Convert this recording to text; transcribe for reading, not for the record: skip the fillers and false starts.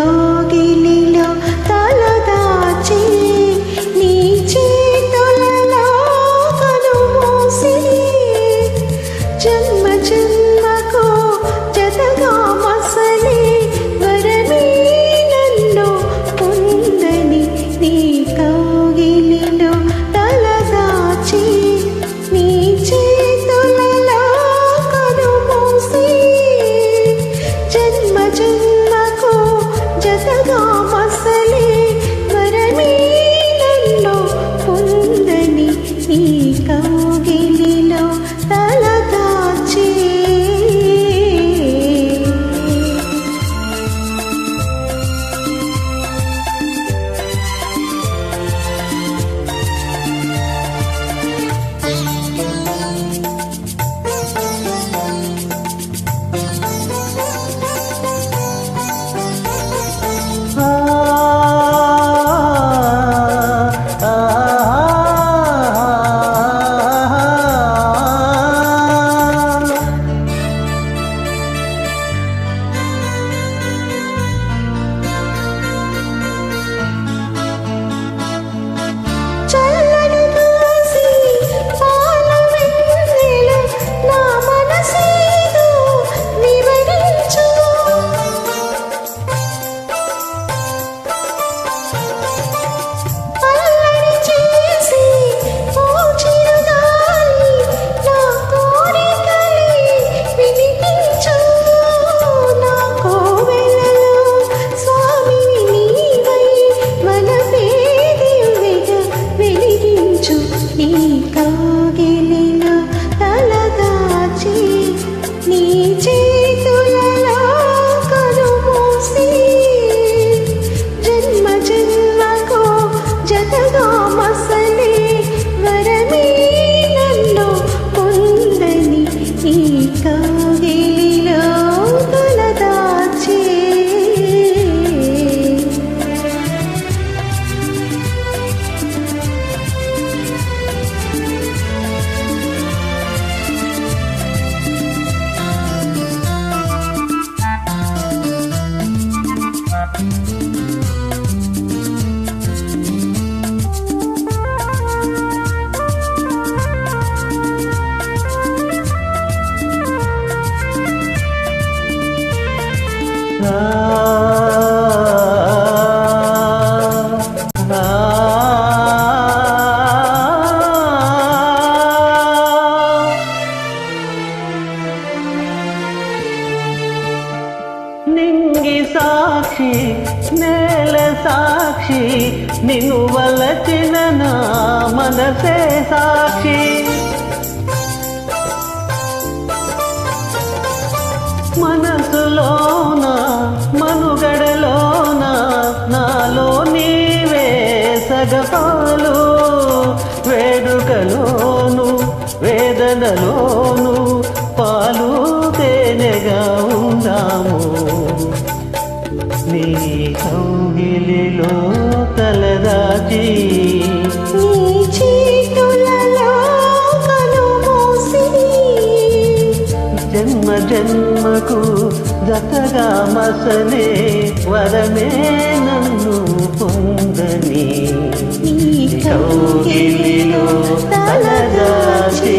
కౌగిలిలో తలదాచి నీ చేతులలో కనుమూసి జన్మ జన్మకు జతగా మసలి వరమే నన్ను పొందని నీ కౌగిలిలో తలదాచి నీ చేతులలో కనుమూసి జన్మ జన్మకు జతగా మసలి వరమే నన్ను పొందని నీ కౌగిలిలో తలదాచి కౌగిలిలో తలదాచి నీ చేతులలో కనుమూసి జన్మ జన్మకు జతగా మసలి వరమే నన్ను పొందని నీ కౌగిలిలో తలదాచి నింగి సాక్షి నేల సాక్షి నిన్ను వలచిన నా మనసే సాక్షి మనసులోన మనుగడలోన నాలో నీవే సగపాలు వేడుకలోను వేదనలోను పాలు తేనెగా ఉందాము నీ కౌగిలిలో తలదాచి నీ చేతులలో కనుమూసి జన్మ జన్మకు జతగా మసలే వరమే నన్ను పొందని నీ కౌగిలిలో తలదాచి